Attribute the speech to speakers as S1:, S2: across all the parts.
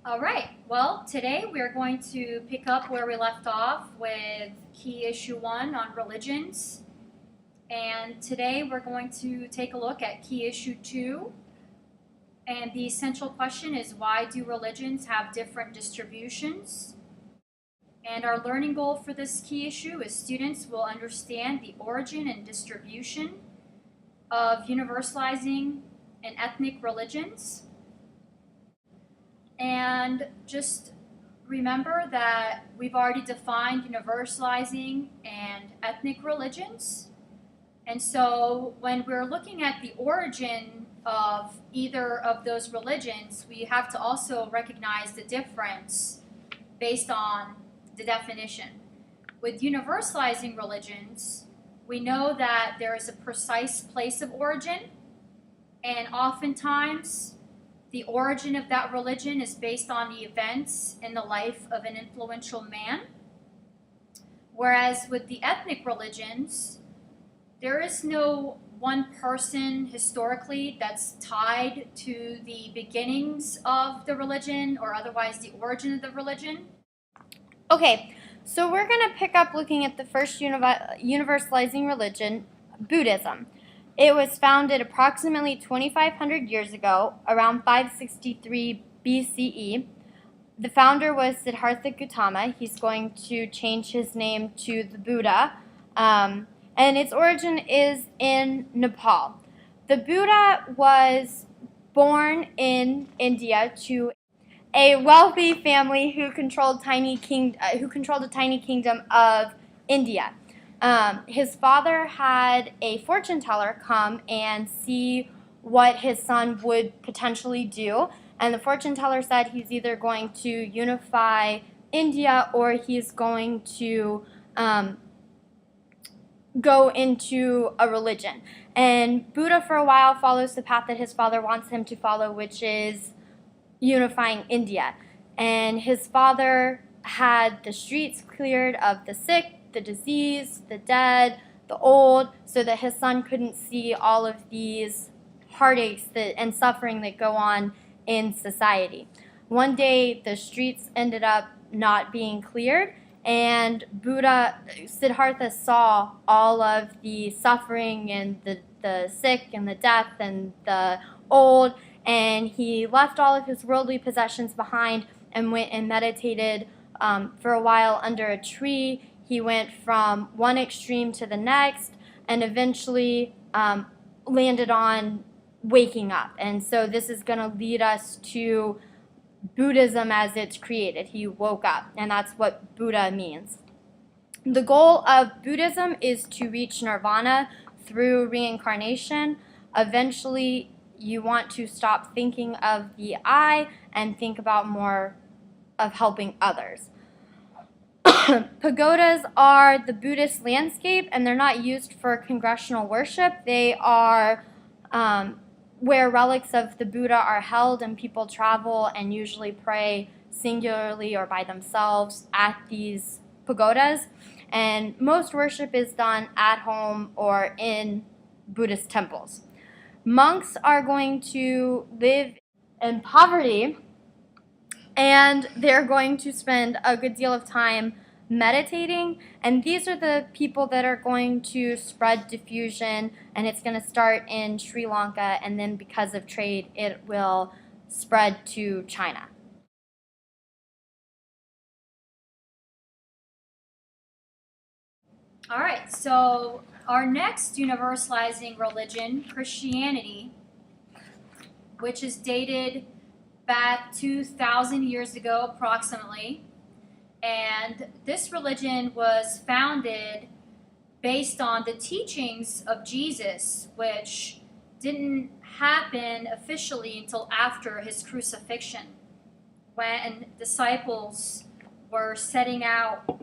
S1: All right. Well, today we're going to pick up where we left off with key issue 1 on religions. And today we're going to take a look at key issue 2. And the essential question is, why do religions have different distributions? And our learning goal for this key issue is students will understand the origin and distribution of universalizing and ethnic religions. And just remember that we've already defined universalizing and ethnic religions. And so when we're looking at the origin of either of those religions, we have to also recognize the difference based on the definition. With universalizing religions, we know that there is a precise place of origin, and oftentimes the origin of that religion is based on the events in the life of an influential man. Whereas with the ethnic religions, there is no one person historically that's tied to the beginnings of the religion or otherwise the origin of the religion.
S2: Okay, so we're going to pick up looking at the first universalizing religion, Buddhism. It was founded approximately 2,500 years ago, around 563 BCE. The founder was Siddhartha Gautama. He's going to change his name to the Buddha. And its origin is in Nepal. The Buddha was born in India to a wealthy family who controlled a tiny kingdom of India. His father had a fortune teller come and see what his son would potentially do, and the fortune teller said he's either going to unify India or he's going to go into a religion. And Buddha for a while follows the path that his father wants him to follow, which is unifying India. And his father had the streets cleared of the sick, the diseased, the dead, the old, so that his son couldn't see all of these heartaches and suffering that go on in society. One day, the streets ended up not being cleared, and Siddhartha saw all of the suffering and the sick and the death and the old, and he left all of his worldly possessions behind and went and meditated for a while under a tree. He went from one extreme to the next and eventually landed on waking up. And so this is going to lead us to Buddhism as it's created. He woke up, and that's what Buddha means. The goal of Buddhism is to reach nirvana through reincarnation. Eventually, you want to stop thinking of the I and think about more of helping others. Pagodas are the Buddhist landscape, and they're not used for congregational worship. They are where relics of the Buddha are held, and people travel and usually pray singularly or by themselves at these pagodas. And most worship is done at home or in Buddhist temples. Monks are going to live in poverty, and they're going to spend a good deal of time meditating, and these are the people that are going to spread diffusion, and it's going to start in Sri Lanka, and then because of trade it will spread to China.
S1: All right, so our next universalizing religion, Christianity, which is dated back 2,000 years ago approximately, and this religion was founded based on the teachings of Jesus, which didn't happen officially until after his crucifixion, when disciples were setting out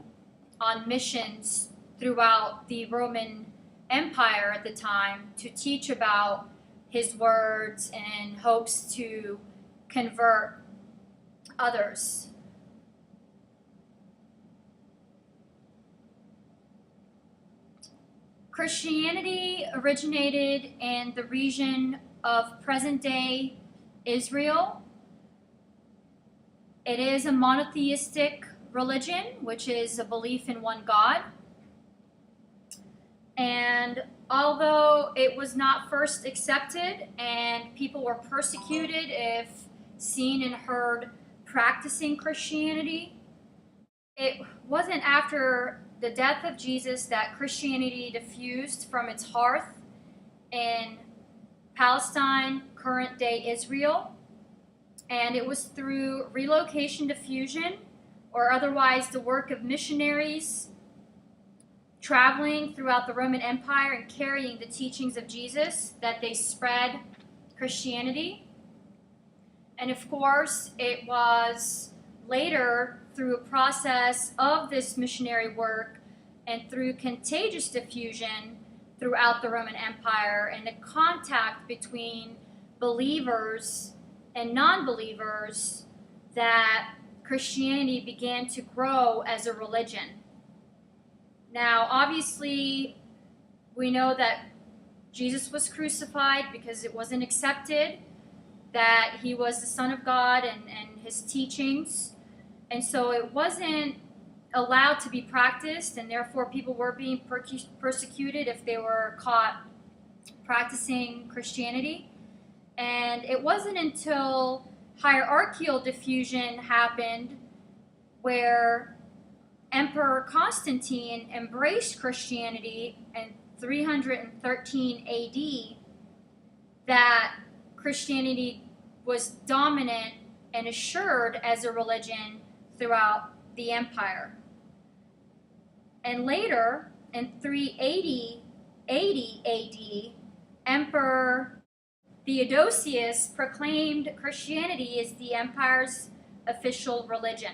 S1: on missions throughout the Roman Empire at the time to teach about his words in hopes to convert others. Christianity originated in the region of present-day Israel, It is a monotheistic religion, which is a belief in one God. And although it was not first accepted and people were persecuted if seen and heard practicing Christianity, it wasn't after the death of Jesus that Christianity diffused from its hearth in Palestine, current day Israel. And it was through relocation diffusion, or otherwise the work of missionaries traveling throughout the Roman Empire and carrying the teachings of Jesus, that they spread Christianity. And of course, it was later through a process of this missionary work and through contagious diffusion throughout the Roman Empire and the contact between believers and non-believers that Christianity began to grow as a religion. Now, obviously, we know that Jesus was crucified because it wasn't accepted that he was the Son of God and his teachings. And so it wasn't allowed to be practiced, and therefore people were being persecuted if they were caught practicing Christianity. And it wasn't until hierarchical diffusion happened where Emperor Constantine embraced Christianity in 313 AD that Christianity was dominant and assured as a religion throughout the empire. And later, in 380 AD, Emperor Theodosius proclaimed Christianity as the empire's official religion.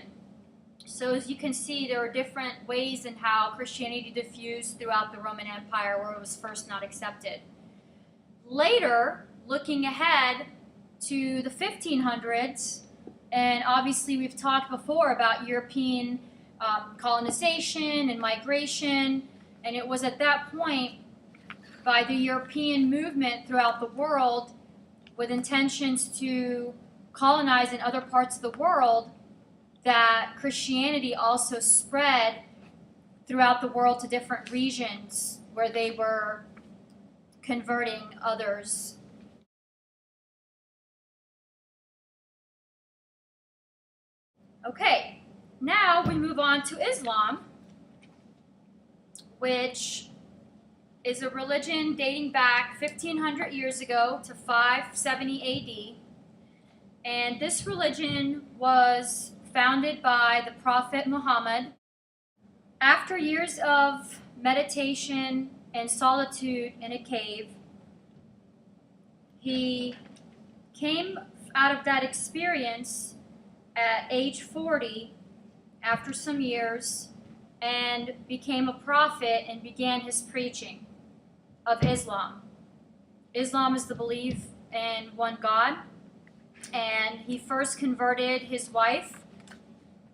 S1: So as you can see, there are different ways in how Christianity diffused throughout the Roman Empire where it was first not accepted. Later, looking ahead to the 1500s, and obviously we've talked before about European colonization and migration, and it was at that point by the European movement throughout the world with intentions to colonize in other parts of the world that Christianity also spread throughout the world to different regions where they were converting others. Okay, now we move on to Islam, which is a religion dating back 1,500 years ago to 570 AD. And this religion was founded by the Prophet Muhammad. After years of meditation and solitude in a cave, he came out of that experience at age 40 after some years and became a prophet and began his preaching of Islam. Islam is the belief in one God, and he first converted his wife,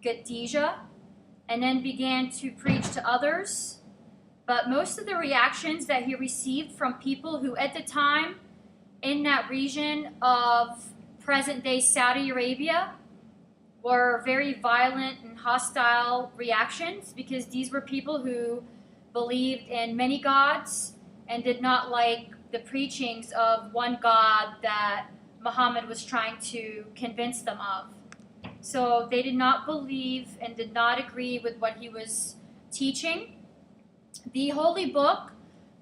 S1: Khadijah, and then began to preach to others. But most of the reactions that he received from people who at the time in that region of present-day Saudi Arabia were very violent and hostile reactions, because these were people who believed in many gods and did not like the preachings of one God that Muhammad was trying to convince them of. So they did not believe and did not agree with what he was teaching. The holy book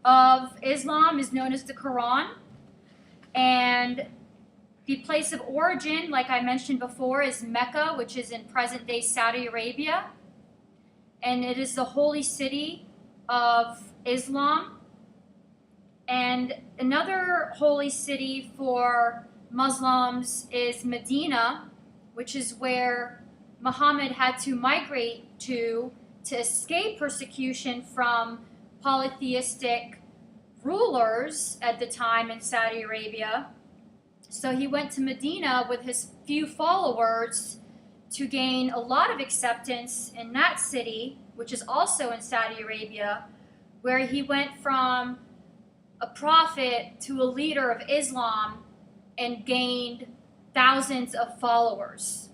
S1: of Islam is known as the Quran, and the place of origin, like I mentioned before, is Mecca, which is in present-day Saudi Arabia, and it is the holy city of Islam. And another holy city for Muslims is Medina, which is where Muhammad had to migrate to escape persecution from polytheistic rulers at the time in Saudi Arabia. So he went to Medina with his few followers to gain a lot of acceptance in that city, which is also in Saudi Arabia, where he went from a prophet to a leader of Islam and gained thousands of followers.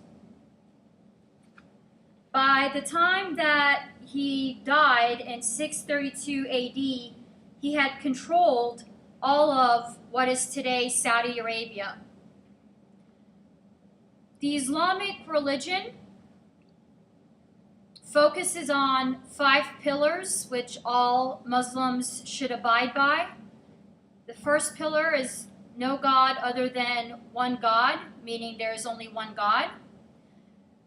S1: By the time that he died in 632 AD, he had controlled all of what is today Saudi Arabia. The Islamic religion focuses on 5 pillars, which all Muslims should abide by. The first pillar is no God other than one God, meaning there is only one God.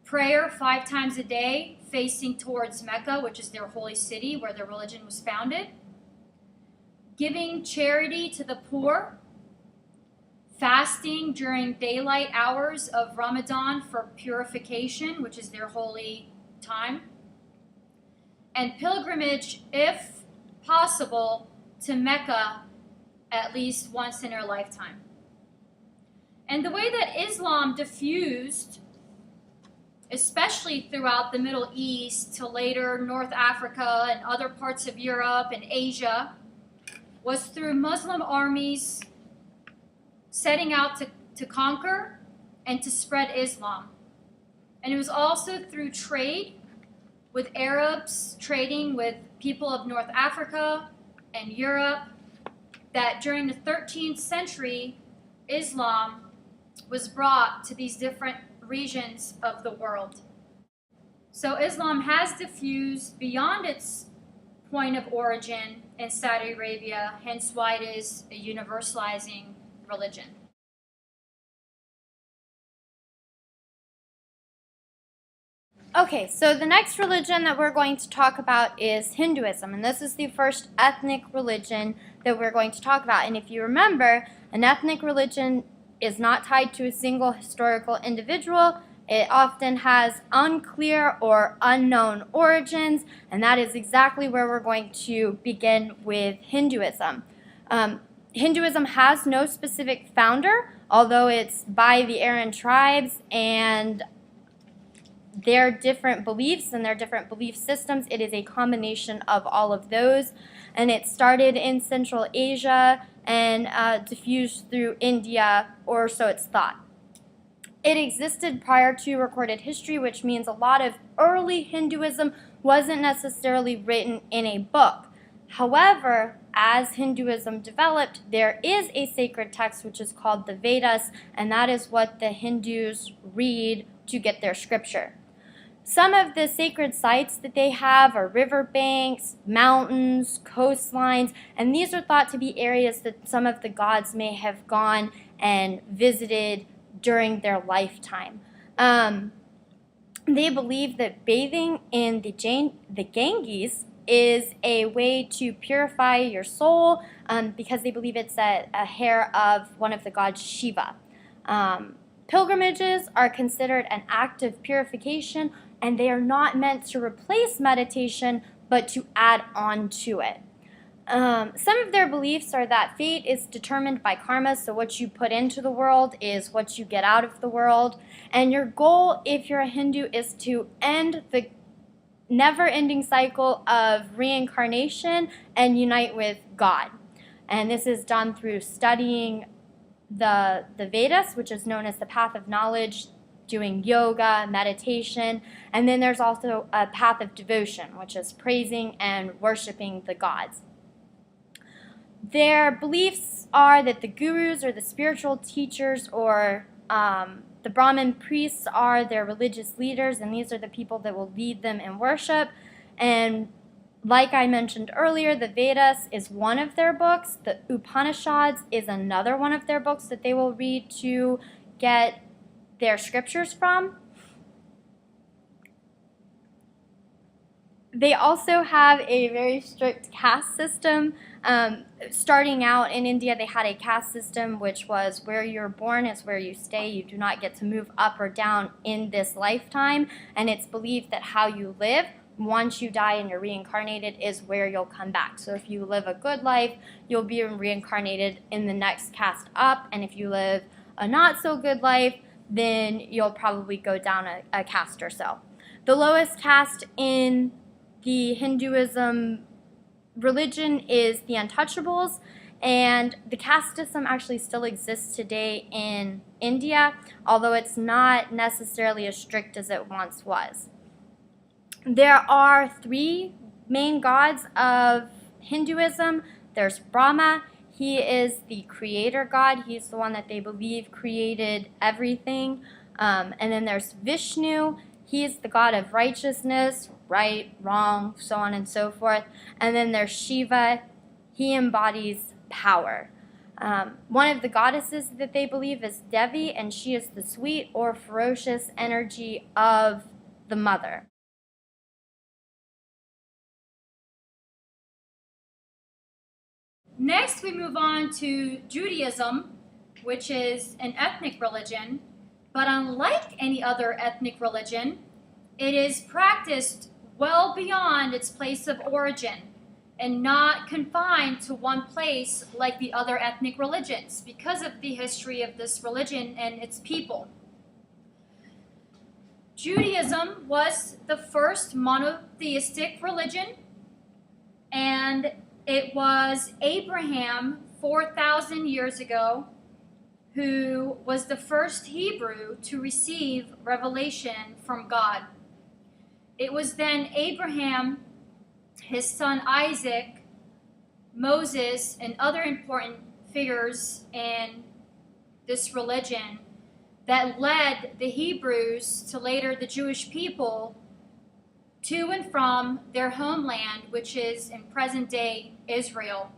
S1: Prayer 5 times a day, facing towards Mecca, which is their holy city where their religion was founded. Giving charity to the poor. Fasting during daylight hours of Ramadan for purification, which is their holy time. And pilgrimage, if possible, to Mecca at least once in their lifetime. And the way that Islam diffused, especially throughout the Middle East to later North Africa and other parts of Europe and Asia, was through Muslim armies setting out to conquer and to spread Islam. And it was also through trade, with Arabs trading with people of North Africa and Europe, that during the 13th century, Islam was brought to these different regions of the world. So Islam has diffused beyond its point of origin in Saudi Arabia, hence why it is a universalizing religion.
S2: Okay, so the next religion that we're going to talk about is Hinduism, and this is the first ethnic religion that we're going to talk about. And if you remember, an ethnic religion is not tied to a single historical individual. It often has unclear or unknown origins, and that is exactly where we're going to begin with Hinduism. Hinduism has no specific founder, although it's by the Aryan tribes and their different beliefs and their different belief systems. It is a combination of all of those, and it started in Central Asia and diffused through India, or so it's thought. It existed prior to recorded history, which means a lot of early Hinduism wasn't necessarily written in a book. However, as Hinduism developed, there is a sacred text which is called the Vedas, and that is what the Hindus read to get their scripture. Some of the sacred sites that they have are riverbanks, mountains, coastlines, and these are thought to be areas that some of the gods may have gone and visited during their lifetime. They believe that bathing in the Ganges is a way to purify your soul, because they believe it's a hair of one of the gods, Shiva. Pilgrimages are considered an act of purification, and they are not meant to replace meditation, but to add on to it. Some of their beliefs are that fate is determined by karma, so what you put into the world is what you get out of the world. And your goal, if you're a Hindu, is to end the never-ending cycle of reincarnation and unite with God. And this is done through studying the Vedas, which is known as the path of knowledge, doing yoga, meditation, and then there's also a path of devotion, which is praising and worshiping the gods. Their beliefs are that the gurus or the spiritual teachers or the Brahmin priests are their religious leaders, and these are the people that will lead them in worship. And like I mentioned earlier, the Vedas is one of their books. The Upanishads is another one of their books that they will read to get their scriptures from. They also have a very strict caste system. Starting out in India, they had a caste system which was where you're born is where you stay. You do not get to move up or down in this lifetime. And it's believed that how you live once you die and you're reincarnated is where you'll come back. So if you live a good life, you'll be reincarnated in the next caste up. And if you live a not so good life, then you'll probably go down a caste or so. The lowest caste in the Hinduism religion is the untouchables, and the caste system actually still exists today in India, although it's not necessarily as strict as it once was. There are three main gods of Hinduism. There's Brahma. He is the creator god. He's the one that they believe created everything. And then there's Vishnu. He's the god of righteousness, right, wrong, so on and so forth. And then there's Shiva. He embodies power. One of the goddesses that they believe is Devi, and she is the sweet or ferocious energy of the mother.
S1: Next, we move on to Judaism, which is an ethnic religion, but unlike any other ethnic religion, it is practiced well beyond its place of origin and not confined to one place like the other ethnic religions because of the history of this religion and its people. Judaism was the first monotheistic religion, and it was Abraham 4,000 years ago who was the first Hebrew to receive revelation from God. It was then Abraham, his son Isaac, Moses, and other important figures in this religion that led the Hebrews to later the Jewish people to and from their homeland, which is in present-day Israel.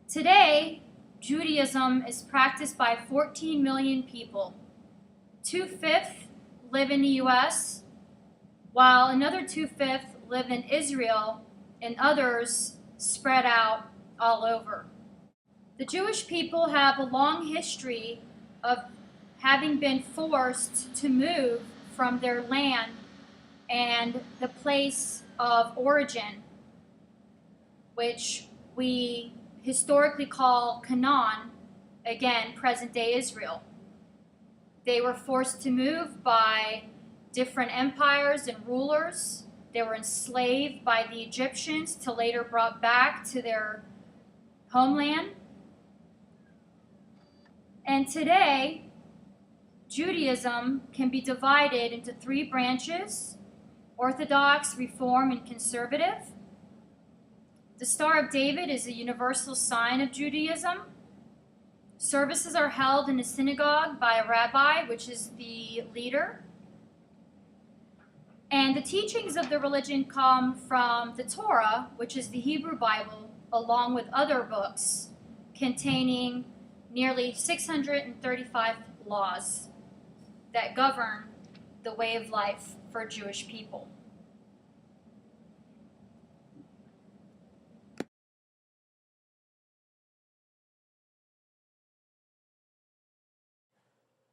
S1: Today, Judaism is practiced by 14 million people. 2/5 live in the U.S., while another 2/5 live in Israel, and others spread out all over. The Jewish people have a long history of having been forced to move from their land and the place of origin, which we historically call Canaan, again, present-day Israel. They were forced to move by different empires and rulers. They were enslaved by the Egyptians till later brought back to their homeland. And today, Judaism can be divided into three branches: Orthodox, Reform, and Conservative. The Star of David is a universal sign of Judaism. Services are held in a synagogue by a rabbi, which is the leader. And the teachings of the religion come from the Torah, which is the Hebrew Bible, along with other books containing nearly 635 laws that govern the way of life for Jewish people.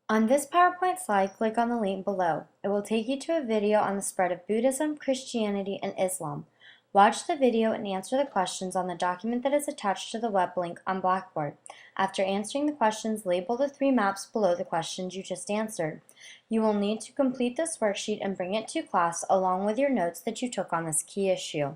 S2: On this PowerPoint slide, click on the link below. It will take you to a video on the spread of Buddhism, Christianity, and Islam. Watch the video and answer the questions on the document that is attached to the web link on Blackboard. After answering the questions, label the three maps below the questions you just answered. You will need to complete this worksheet and bring it to class along with your notes that you took on this key issue.